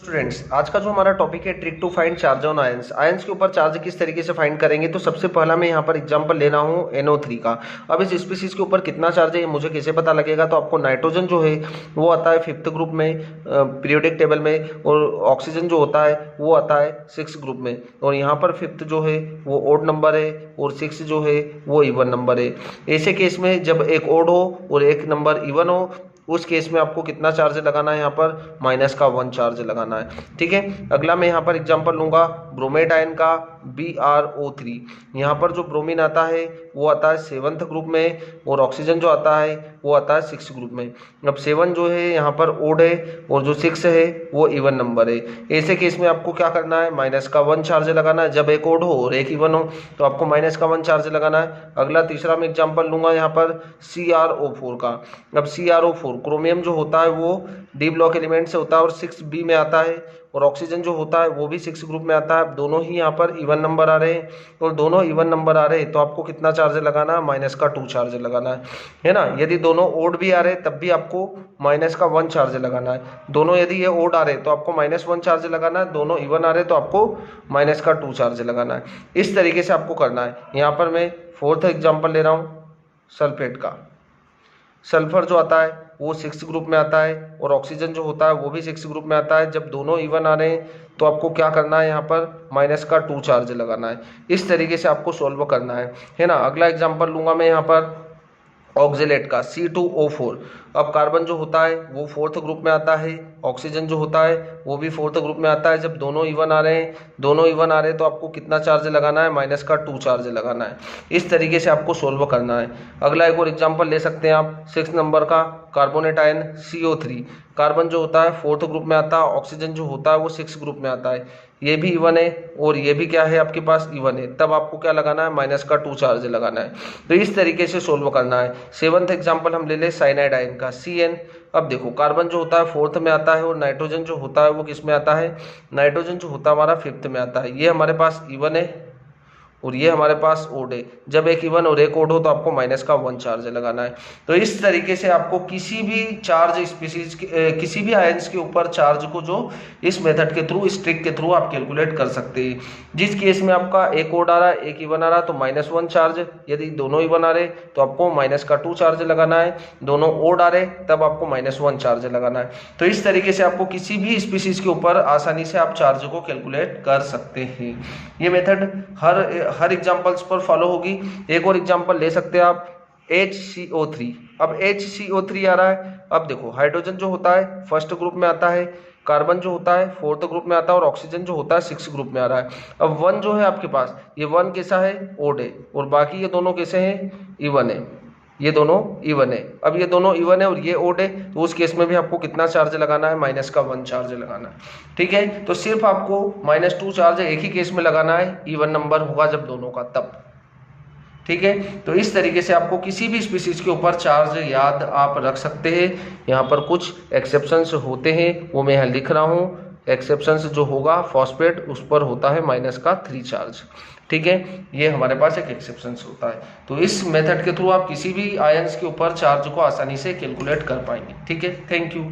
Students, आज का जो हमारा टॉपिक है trick to find charge on ions. Ions के ऊपर चार्ज किस तरीके से फाइंड करेंगे। तो सबसे पहला मैं यहाँ पर एग्जांपल ले रहा हूँ NO3 का। अब इस स्पीसीज के ऊपर कितना चार्ज है ये मुझे कैसे पता लगेगा। तो आपको नाइट्रोजन जो है वो आता है 5th ग्रुप में पीरियोडिक टेबल में, और ऑक्सीजन जो होता है वो आता है 6th ग्रुप में। और यहाँ पर 5th जो है वो ओड नंबर है और 6 जो है वो इवन नंबर है। ऐसे केस में जब एक ओड हो और एक नंबर इवन हो, उस केस में आपको कितना चार्ज लगाना है, यहाँ पर -1 चार्ज लगाना है। ठीक है, अगला मैं यहाँ पर एग्जांपल लूंगा ब्रोमेट आयन का BrO3। यहाँ पर जो ब्रोमीन आता है वो आता है 7th ग्रुप में, और ऑक्सीजन जो आता है वो आता है 6th ग्रुप में। अब 7 जो है यहाँ पर ओड है और जो 6 है वो इवन नंबर है। ऐसे केस में आपको क्या करना है, -1 चार्ज लगाना है। जब एक ओड हो और एक इवन हो तो आपको -1 चार्ज लगाना है। अगला तीसरा मैं एग्जांपल लूंगा यहाँ पर CrO4 का। अब CrO4 क्रोमियम जो होता है वो डी ब्लॉक एलिमेंट से होता है और 6B में आता है, और ऑक्सीजन जो होता है वो भी 6 ग्रुप में आता है। दोनों ही यहाँ पर इवन नंबर आ रहे हैं, और दोनों इवन नंबर आ रहे हैं तो आपको कितना चार्ज लगाना है, -2 चार्ज लगाना है ना। यदि दोनों ओड भी आ रहे हैं तब भी आपको -1 चार्ज लगाना है। दोनों यदि ये ओड आ रहे हैं तो आपको -1 चार्ज लगाना है, दोनों इवन आ रहे हैं तो आपको -2 चार्ज लगाना है। इस तरीके से आपको करना है। यहाँ पर मैं 4th एग्जाम्पल ले रहा हूँ सल्फेट का। सल्फर जो आता है वो 6th ग्रुप में आता है, और ऑक्सीजन जो होता है वो भी 6th ग्रुप में आता है। जब दोनों इवन आ रहे हैं तो आपको क्या करना है, यहाँ पर -2 चार्ज लगाना है। इस तरीके से आपको सोल्व करना है ना। अगला एग्जांपल लूंगा मैं यहाँ पर ऑक्जेलेट का C2O4। अब कार्बन जो होता है वो 4th ग्रुप में आता है, ऑक्सीजन जो होता है वो भी 4th ग्रुप में आता है। जब दोनों इवन आ रहे हैं तो आपको कितना चार्ज लगाना है, -2 चार्ज लगाना है। इस तरीके से आपको सोल्व करना है। अगला एक और एग्जांपल ले सकते हैं आप 6 नंबर का कार्बोनेट आयन CO3। कार्बन जो होता है 4th ग्रुप में आता है, ऑक्सीजन जो होता है वो 6th ग्रुप में आता है। ये भी इवन है और ये भी क्या है आपके पास, इवन है। तब आपको क्या लगाना है, -2 चार्ज लगाना है। तो इस तरीके से सोल्व करना है। 7th एग्जांपल हम ले ले साइनाइड आयन का CN। अब देखो कार्बन जो होता है 4th में आता है, और नाइट्रोजन जो होता है वो किस में आता है, नाइट्रोजन जो होता है हमारा 5th में आता है। ये हमारे पास इवन है और ये हमारे पास ओड है। जब एक इवन और एक ओड हो तो आपको -1 चार्ज लगाना है। तो इस तरीके से आपको किसी भी चार्ज स्पीसीज किसी भी आयंस के ऊपर चार्ज को जो इस मेथड के थ्रू, इस ट्रिक के थ्रू आप कैलकुलेट कर सकते हैं। जिस केस में आपका एक ओड आ रहा है एक इवन आ रहा है तो -1 चार्ज, यदि दोनों इवन आ रहे तो आपको -2 चार्ज लगाना है, दोनों ओड आ रहे तब आपको -1 चार्ज लगाना है। तो इस तरीके से आपको किसी भी स्पीसीज के ऊपर आसानी से आप चार्ज को कैलकुलेट कर सकते हैं। ये मेथड हर एग्जांपल्स पर फॉलो होगी। एक और एग्जांपल ले सकते हैं आप HCO3। अब HCO3 आ रहा है। अब देखो हाइड्रोजन जो होता है 1st ग्रुप में आता है, कार्बन जो होता है 4th ग्रुप में आता है, और ऑक्सीजन जो होता है 6th ग्रुप में आ रहा है। अब 1 जो है आपके पास, ये 1 कैसा है, ओड है, और बाकी ये दोनों कैसे हैं, इवन है। ये दोनों इवन है। अब ये दोनों इवन है और ये ओड है, तो उस केस में भी आपको कितना चार्ज लगाना है, -1 चार्ज लगाना है। ठीक है, तो सिर्फ आपको -2 चार्ज एक ही केस में लगाना है, इवन नंबर होगा जब दोनों का तब। ठीक है, तो इस तरीके से आपको किसी भी स्पीसीज के ऊपर चार्ज याद आप रख सकते हैं। यहाँ पर कुछ एक्सेप्शंस होते हैं वो मैं यहाँ लिख रहा हूँ। एक्सेप्शंस जो होगा फॉस्फेट उस पर होता है -3 चार्ज। ठीक है, ये हमारे पास एक एक्सेप्शंस होता है। तो इस मेथड के थ्रू आप किसी भी आयंस के ऊपर चार्ज को आसानी से कैलकुलेट कर पाएंगे। ठीक है, थैंक यू।